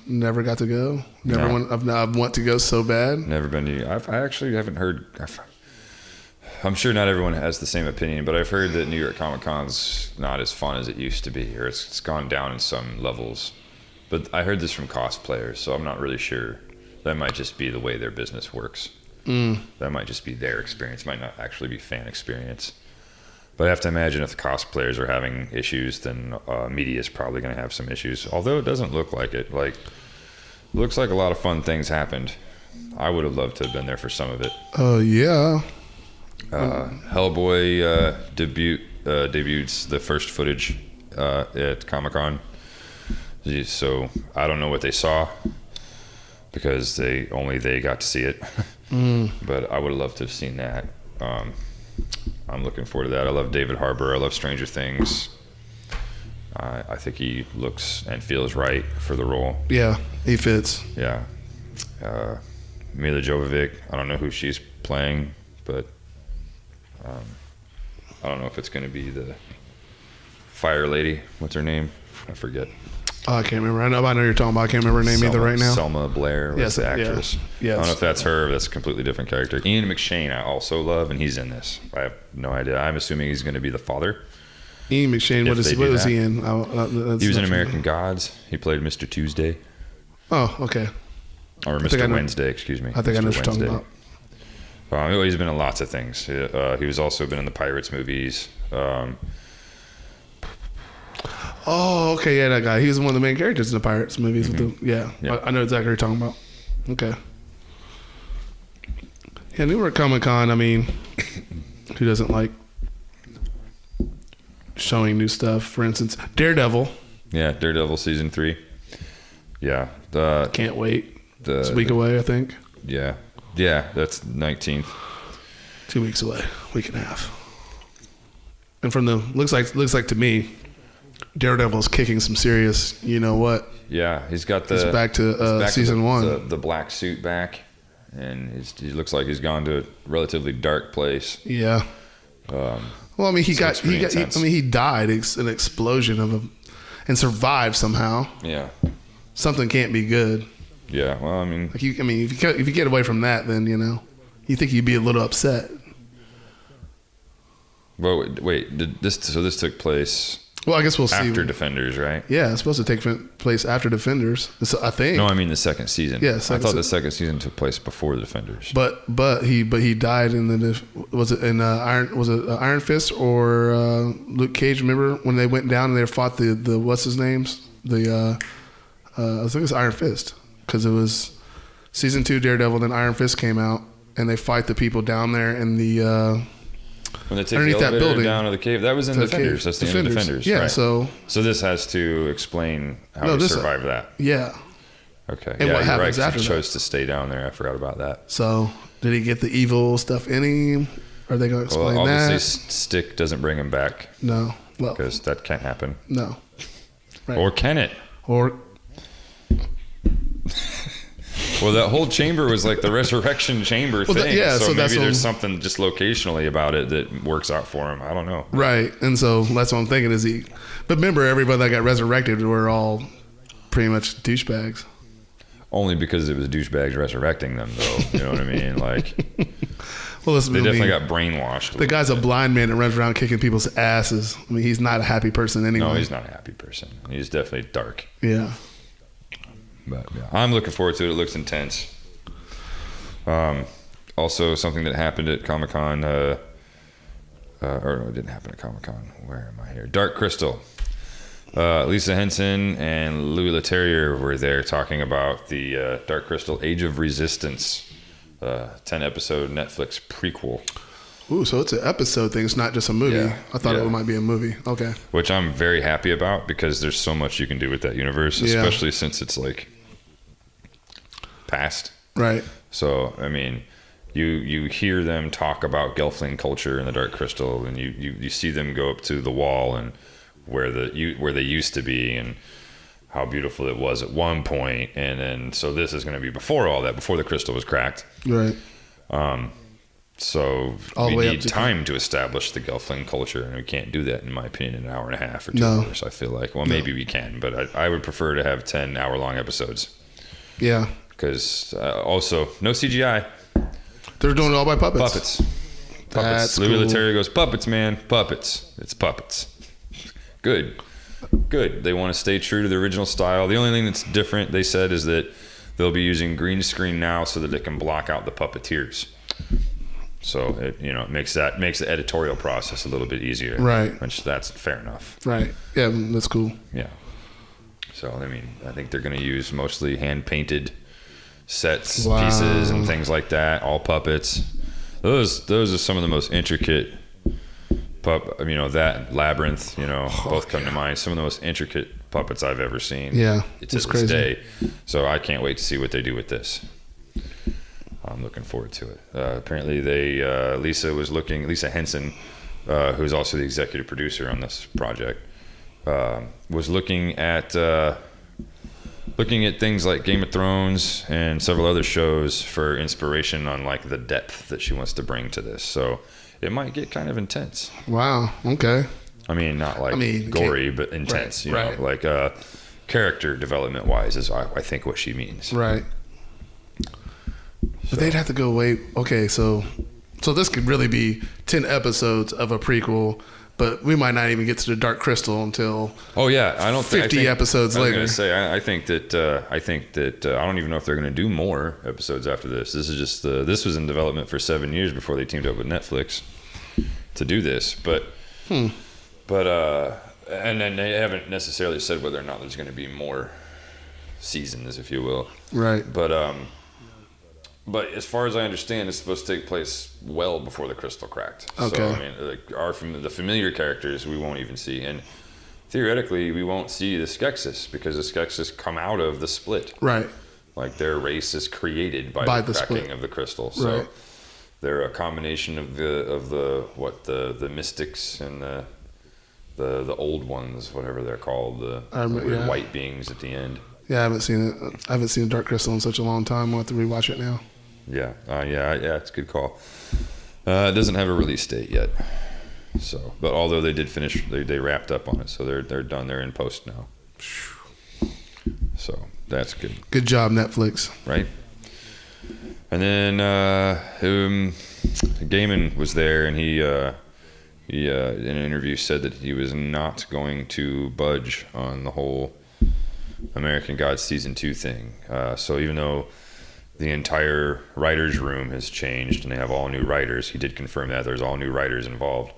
Never got to go. No. I want to go so bad. Never been to. I actually haven't heard. I'm sure not everyone has the same opinion, but I've heard that New York Comic Con's not as fun as it used to be, or it's gone down in some levels. But I heard this from cosplayers, so I'm not really sure. That might just be the way their business works. That might just be their experience. Might not actually be fan experience. But I have to imagine if the cosplayers are having issues, then media is probably going to have some issues. Although it doesn't look like it. Looks like a lot of fun things happened. I would have loved to have been there for some of it. Oh yeah. Hellboy debuts the first footage at Comic-Con. So I don't know what they saw because they got to see it. But I would have loved to have seen that. I'm looking forward to that. I love David Harbour. I love Stranger Things. I think he looks and feels right for the role. Yeah, he fits. Yeah. Mila Jovovich, I don't know who she's playing, but I don't know if it's going to be the fire lady. What's her name? I forget. Oh, I can't remember. I know you're talking about. I can't remember her name either right now. Selma Blair was the actress. Yeah. I don't know if that's her. Or that's a completely different character. Ian McShane I also love, and he's in this. I have no idea. I'm assuming he's going to be the father. Ian McShane, what was he in? He was in American Gods. He played Mr. Tuesday. Oh, okay. Or Mr. Wednesday, excuse me. I think I know what you're talking about. He's been in lots of things. He was also been in the Pirates movies. Oh, okay, yeah, that guy. He was one of the main characters in the Pirates movies. Yeah. I know exactly what you're talking about. Okay. Yeah, New York Comic Con, I mean, who doesn't like showing new stuff? For instance, Daredevil. Yeah, Daredevil season 3. Yeah. Can't wait. It's a week away, I think. Yeah, that's 19th. 2 weeks away, week and a half. And from the looks like to me, Daredevil's kicking some serious. You know what? Yeah, he's got He's back to season 1. The black suit back. and he looks like he's gone to a relatively dark place. Yeah. Well, I mean, he died in an explosion and survived somehow. Yeah. Something can't be good. Yeah. Well, I mean, if you get away from that, then you think you'd be a little upset. Well, wait. This took place? Well, I guess we'll see. After Defenders, right? Yeah, it's supposed to take place after Defenders. I think. No, I mean the second season. Yeah, I thought the second season took place before Defenders. But he died in Iron Fist or Luke Cage? Remember when they went down and they fought the what's his names? I think it's Iron Fist because it was season 2 Daredevil. Then Iron Fist came out and they fight the people down there in the. When they take the elevator down to the cave, that was in Defenders. That's the end of Defenders. Yeah, right. So this has to explain how he survived that. Yeah. Okay. And yeah, what happens right, after he chose to stay down there. I forgot about that. So did he get the evil stuff in him? Are they going to explain obviously that? Obviously, Stick doesn't bring him back. No. Well, because that can't happen. No. Right. Or can it? Or. Well, that whole chamber was like the resurrection chamber thing. So maybe there's something just locationally about it that works out for him. I don't know. Right. And so that's what I'm thinking is he. But remember, everybody that got resurrected were all pretty much douchebags. Only because it was douchebags resurrecting them, though. You know what I mean? Like, well, they definitely got brainwashed. The guy's a blind man that runs around kicking people's asses. I mean, he's not a happy person anyway. No, he's not a happy person. He's definitely dark. Yeah. But yeah, I'm looking forward to it. It looks intense. Also, something that happened at Comic-Con, or no, it didn't happen at Comic-Con. Where am I here? Dark Crystal. Lisa Henson and Louis Leterrier were there talking about the Dark Crystal Age of Resistance, 10-episode Netflix prequel. Ooh, so it's an episode thing. It's not just a movie. Yeah, I thought it might be a movie. Okay. Which I'm very happy about because there's so much you can do with that universe, especially since it's like past. Right. So, I mean, you hear them talk about Gelfling culture and the Dark Crystal, and you see them go up to the wall and where they used to be and how beautiful it was at one point, and then so this is going to be before all that, before the crystal was cracked. Right. So we need time to establish the Gelfling culture, and we can't do that, in my opinion, in an hour and a half or 2 hours. I feel like, well, maybe we can, but I would prefer to have 10-hour-long episodes. Yeah. Because also, no CGI. They're doing it all by puppets. Puppets. Puppets. Louis Leterrier goes, puppets, man. Puppets. It's puppets. Good. They want to stay true to the original style. The only thing that's different, they said, is that they'll be using green screen now so that they can block out the puppeteers. So it makes the editorial process a little bit easier. Right. Which that's fair enough. Right. Yeah, that's cool. Yeah. So I mean, I think they're going to use mostly hand painted sets, pieces, and things like that. All puppets. Those are some of the most intricate that Labyrinth. Both come to mind. Some of the most intricate puppets I've ever seen. Yeah, it's crazy. Day. So I can't wait to see what they do with this. I'm looking forward to it. Apparently, Lisa Henson, who's also the executive producer on this project, was looking at things like Game of Thrones and several other shows for inspiration on like the depth that she wants to bring to this. So it might get kind of intense. Wow. Okay. I mean, not like gory, but intense. Right. Like character development wise is I think what she means. Right. But they'd have to go way. Okay, so this could really be 10 episodes of a prequel, but we might not even get to the Dark Crystal until. Oh yeah, I don't 50 episodes later. I was going to say I think that I don't even know if they're going to do more episodes after this. This is just this was in development for 7 years before they teamed up with Netflix to do this, but and then they haven't necessarily said whether or not there's going to be more seasons, if you will. Right. But as far as I understand, it's supposed to take place well before the crystal cracked. Okay. So, I mean, the familiar characters we won't even see. And theoretically, we won't see the Skeksis because the Skeksis come out of the split. Right. Like their race is created by the cracking split of the crystal. So right. They're a combination of the mystics and the old ones, whatever they're called, the white beings at the end. Yeah, I haven't seen it. I haven't seen Dark Crystal in such a long time. We'll have to rewatch it now. Yeah, it's a good call. It doesn't have a release date yet, so but although they did finish, they wrapped up on it, so they're done. They're in post now, so that's good. Good job, Netflix. Right. And then Gaiman was there, and he in an interview said that he was not going to budge on the whole American Gods season 2 thing. So even though the entire writers' room has changed and they have all new writers, he did confirm that there's all new writers involved.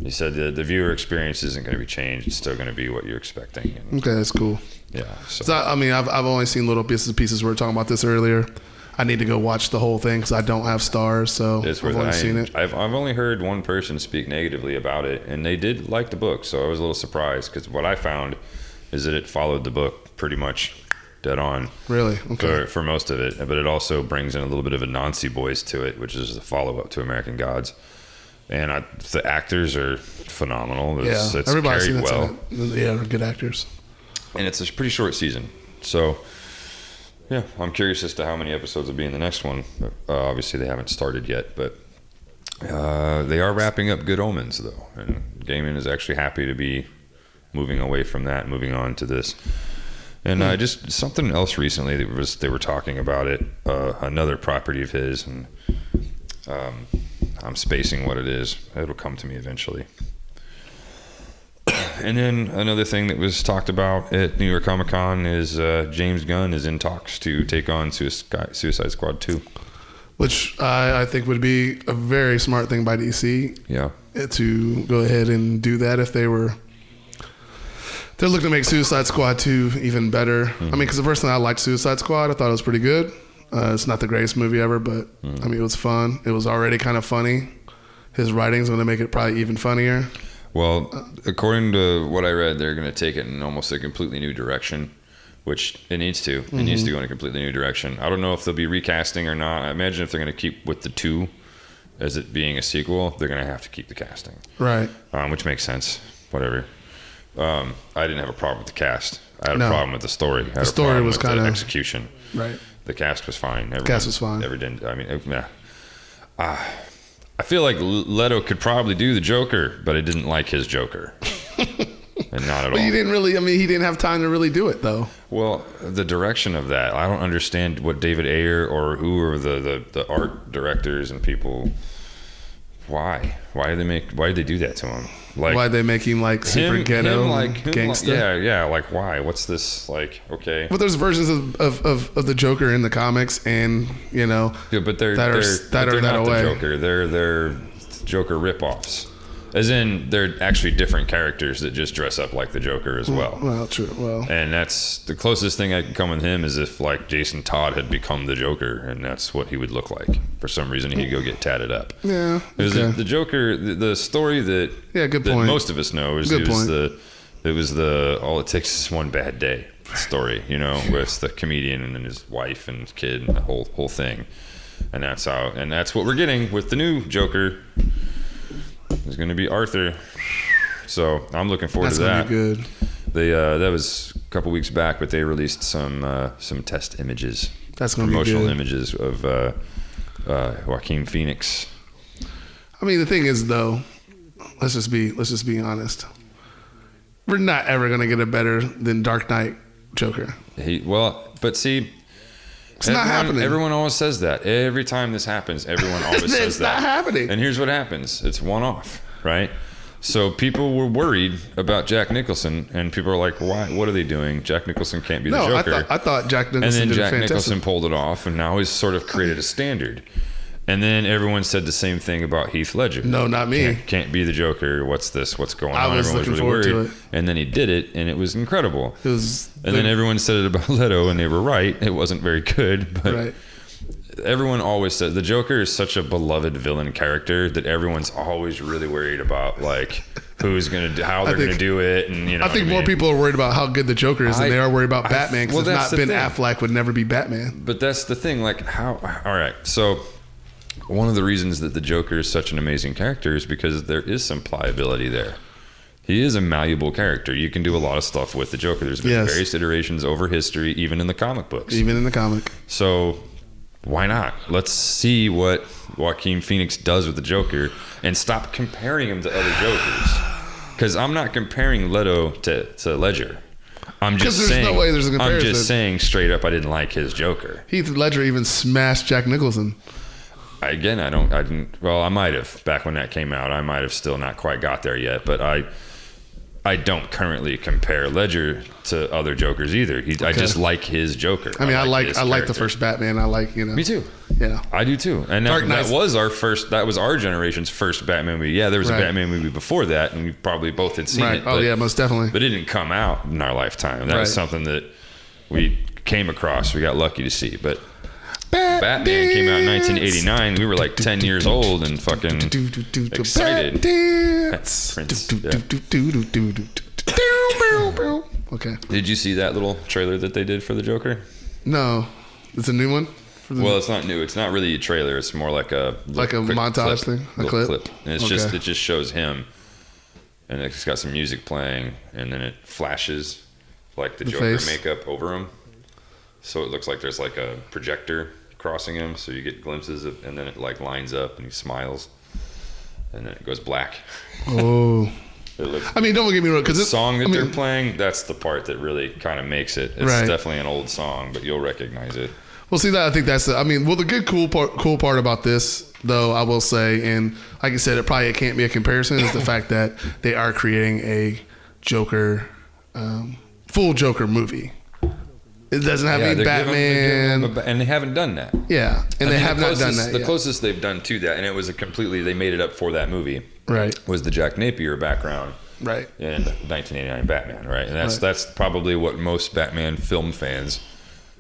He said the viewer experience isn't going to be changed; it's still going to be what you're expecting. And, Okay, that's cool. yeah. So, I mean, I've only seen little pieces. We were talking about this earlier. I need to go watch the whole thing because I don't have Stars, so It's I've worth only it. seen it. I've only heard one person speak negatively about it, and they did like the book, so I was a little surprised because what I found is that it followed the book pretty much dead on Really? Okay. for most of it, but it also brings in a little bit of a Nancy Boys to it, which is the follow-up to American Gods. And the actors are phenomenal. It's everybody's seen carried that's well. in it. Yeah, they're good actors. And it's a pretty short season. So, yeah, I'm curious as to how many episodes will be in the next one. Obviously, they haven't started yet, but they are wrapping up Good Omens, though. And Gaiman is actually happy to be moving away from that, moving on to this. And just something else recently they were talking about it, another property of his, and I'm spacing what it is. It'll come to me eventually. And then another thing that was talked about at New York Comic Con is James Gunn is in talks to take on Suicide Squad 2. Which I think would be a very smart thing by DC Yeah. to go ahead and do that if they're looking to make Suicide Squad 2 even better. I mean, because the first time I liked Suicide Squad, I thought it was pretty good. It's not the greatest movie ever, but I mean, it was fun. It was already kind of funny. His writing's going to make it probably even funnier. Well, according to what I read, they're going to take it in almost a completely new direction, which it needs to. It needs to go in a completely new direction. I don't know if they'll be recasting or not. I imagine if they're going to keep with the 2 as it being a sequel, they're going to have to keep the casting. Right. Which makes sense. Whatever. I didn't have a problem with the cast. I had a problem with the story. The story was kind kinda- of execution. Right. The cast was fine. Cast was fine. I feel like Leto could probably do the Joker, but I didn't like his Joker. And not at all. But you didn't really, I mean, he didn't have time to really do it, though. Well, the direction of that, I don't understand what David Ayer or who are the art directors and people. Why did they do that to him? Like, Why'd they make him like super ghetto gangster? Yeah. Like, why? What's this like? Okay. But there's versions of the Joker in the comics, and you know, Yeah, but they're that are that not away. the Joker. They're Joker ripoffs. As in, they're actually different characters that just dress up like the Joker as well. Well, true. Well, And that's the closest thing I can come with him is if like Jason Todd had become the Joker, and that's what he would look like. For some reason, he'd go get tatted up. yeah. Because Okay. the Joker, the story that Good that point. most of us know is Good it was point. the all it takes is one bad day story, you know, with the comedian and then his wife and his kid and the whole thing, and that's what we're getting with the new Joker. There's going to be Arthur, so I'm looking forward That's to gonna that. be good. They that was a couple weeks back, but they released some test images, That's gonna be promotional good. images of Joaquin Phoenix. I mean, the thing is, though, let's just be honest. We're not ever gonna get a better than Dark Knight Joker. But see, It's not happening. Everyone always says that. Every time this happens, everyone always says It's that. not happening. And here's what happens. It's one off, right? So people were worried about Jack Nicholson, and people are like, "Why? What are they doing? Jack Nicholson can't be the No, Joker." I thought Jack and Nicholson then did Jack fantastic. Nicholson pulled it off, and now he's sort of created a standard. And then everyone said the same thing about Heath Ledger. No, not me. Can't be the Joker. What's this? What's going I on? was Everyone was looking really forward worried. to it. And then he did it, and it was incredible. It was, And then everyone said it about Leto, and they were right. It wasn't very good, but right. everyone always says the Joker is such a beloved villain character that everyone's always really worried about, like who's gonna do, how they're gonna do it, and you know. I think what more mean? people are worried about how good the Joker is than they are worried about Batman. Because well, if that's not the Ben thing. Affleck would never be Batman. But that's the thing, like how. All right, so one of the reasons that the Joker is such an amazing character is because there is some pliability there. He is a malleable character. You can do a lot of stuff with the Joker. There's been Yes. various iterations over history, even in the comic books. Even in the comic. So why not? Let's see what Joaquin Phoenix does with the Joker and stop comparing him to other Jokers. Because I'm not comparing Leto to Ledger. I'm just there's saying. no way there's a I'm comparison. just saying straight up, I didn't like his Joker. Heath Ledger even smashed Jack Nicholson. I didn't. Well, I might have back when that came out. I might have still not quite got there yet, but I don't currently compare Ledger to other Jokers either. I just like his Joker. I mean, I like his the character. first Batman. I like, Me too. Yeah. I do too. And Dark that Knight's- was our generation's first Batman movie. Yeah, there was Right. a Batman movie before that, and we probably both had seen Right. it. Oh but, yeah, most definitely. but it didn't come out in our lifetime. That was Right. something that we came across. We got lucky to see. But Batman came out in 1989. We were like 10 years old and fucking excited. Dance. Prince, Okay. Did you see that little trailer that they did for the Joker? No, it's a new one. For the, Well, it's not new. It's not really a trailer. It's more like a Like a quick montage clip, thing? A little clip? And it's Okay. it just shows him, and it's got some music playing, and then it flashes like the Joker face. makeup over him, so it looks like there's like a projector crossing him, so you get glimpses of, and then it like lines up, and he smiles, and then it goes black. oh, It looks. I mean, don't get me wrong, because The song that they're playing, that's the part that really kind of makes it. It's Right. definitely an old song, but you'll recognize it. Well, see that I think that's the cool part about this, though, I will say, and like I said, it can't be a comparison, is the fact that they are creating a Joker, full Joker movie. It doesn't have any they're Batman. giving him and they haven't done that. Yeah, and I they mean, have not done that The yet. closest they've done to that, and it was they made it up for that movie, Right, was the Jack Napier background right. in 1989 Batman, right? And Right. that's probably what most Batman film fans,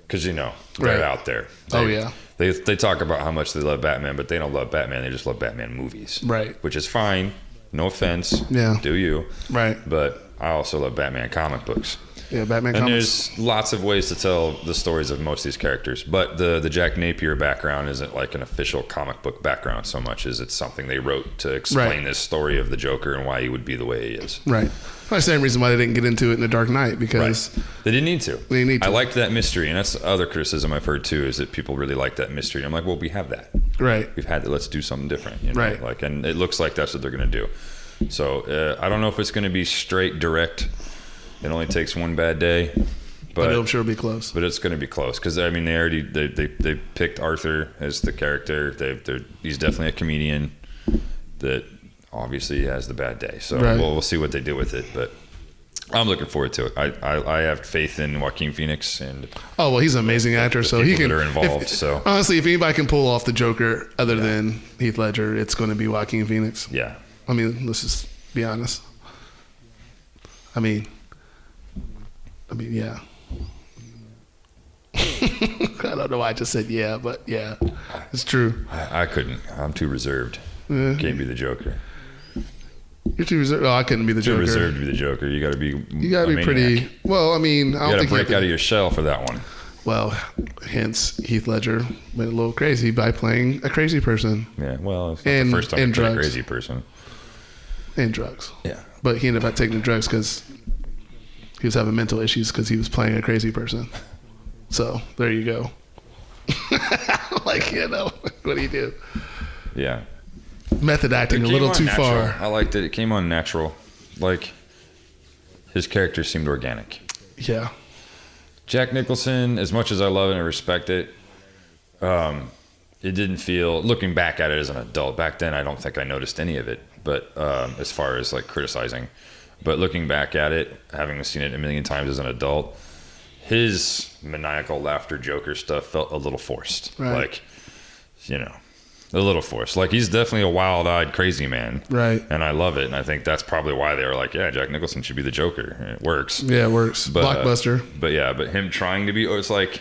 because they're Right. out there. Oh, yeah. They talk about how much they love Batman, but they don't love Batman. They just love Batman movies, Right. Which is fine. No offense. Yeah. Do you? Right. But I also love Batman comic books. Yeah, Batman And comics. there's lots of ways to tell the stories of most of these characters, but the Jack Napier background isn't like an official comic book background so much as it's something they wrote to explain Right. this story of the Joker and why he would be the way he is. Right. Well, the same reason why they didn't get into it in The Dark Knight, because They didn't need to. They didn't need to. I liked that mystery, and that's the other criticism I've heard too, is that people really like that mystery. And I'm like, well, we have that. right. We've had that. Let's do something different. You know? Right. Like, and it looks like that's what they're going to do. So I don't know if it's going to be straight direct. It only takes one bad day. But I'm sure it'll be close. But it's going to be close because I mean they picked Arthur as the character. He's definitely a comedian that obviously has the bad day. So Right. we'll see what they do with it. But I'm looking forward to it. I have faith in Joaquin Phoenix and Oh well, he's an amazing actor, so he people can. that are involved, so. honestly, if anybody can pull off the Joker other than Heath Ledger, it's going to be Joaquin Phoenix. yeah. I mean, let's just be honest. I mean, yeah. I don't know why I just said yeah, but yeah, it's true. I couldn't. I'm too reserved. Yeah. Can't be the Joker. You're too reserved. Oh, I couldn't be the Too Joker. reserved to be the Joker. You got to be. You gotta be pretty. Well, I mean, I You don't got to think break you out have of to, your shell for that one. Well, hence Heath Ledger went a little crazy by playing a crazy person Yeah. Well, it's not And- the first time and you played a drugs. crazy person. and drugs. Yeah. But he ended up taking the drugs because he was having mental issues because he was playing a crazy person. So there you go. Like, what do you do? Yeah. Method acting It a came little on too natural. far. I liked it. It came on natural. Like, his character seemed organic. Yeah. Jack Nicholson, as much as I love it and respect it, it didn't feel, looking back at it as an adult, back then I don't think I noticed any of it, but as far as like criticizing. But looking back at it, having seen it a million times as an adult, his maniacal laughter Joker stuff felt a little forced. Right. Like, a little forced. Like, he's definitely a wild-eyed crazy man. Right. And I love it. And I think that's probably why they were like, yeah, Jack Nicholson should be the Joker. And it works. Yeah, it works. But, Blockbuster. But him trying to be, it's like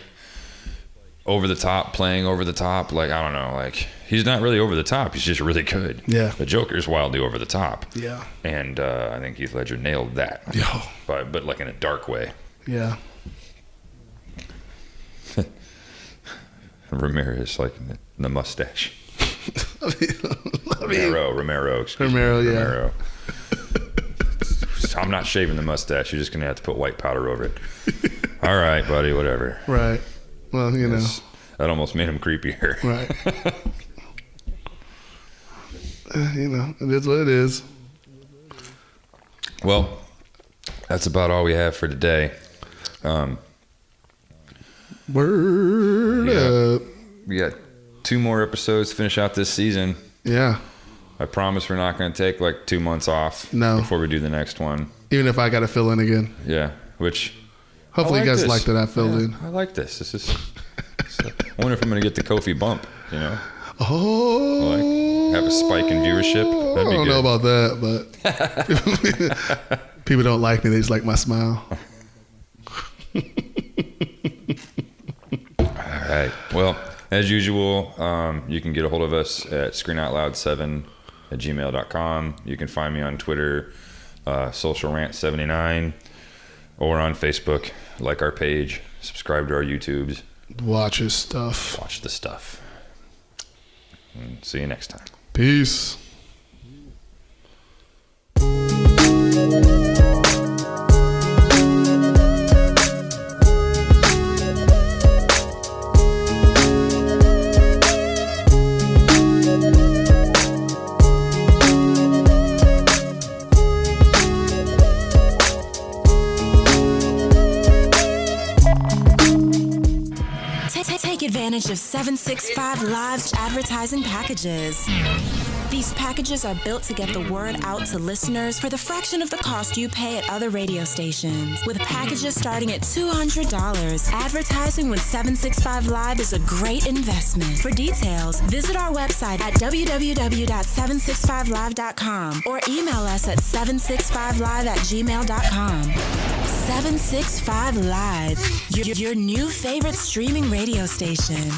over the top, playing over the top. Like, I don't know. Like, he's not really over the top. He's just really good. Yeah. The Joker's wildly over the top. Yeah. And I think Heath Ledger nailed that. Yo. But like in a dark way. Yeah. Ramirez, like the mustache. I mean, Romero, excuse Romero, me. yeah. Romero. I'm not shaving the mustache. You're just going to have to put white powder over it. All right, buddy, whatever. right. Well, That almost made him creepier. Right. You know, it is what it is. Well, that's about all we have for today. Word up. We got 2 more episodes to finish out this season. Yeah. I promise we're not going to take like 2 months off before we do the next one. Even if I got to fill in again. Yeah, which... Hopefully you guys like that I filled in. I like this. This is... I wonder if I'm going to get the Kofi bump, you know? Oh. Like, have a spike in viewership. That'd be I don't know about that, but people don't like me. They just like my smile. All right. Well, as usual, you can get a hold of us at screenoutloud7@gmail.com. You can find me on Twitter, socialrant79, or on Facebook. Like our page, subscribe to our YouTubes. Watch his stuff. Watch the stuff. And see you next time. Peace. Take advantage of 765 Live's advertising packages. These packages are built to get the word out to listeners for the fraction of the cost you pay at other radio stations. With packages starting at $200, advertising with 765 Live is a great investment. For details, visit our website at www.765live.com or email us at 765live@gmail.com. 765 Live, your new favorite streaming radio station.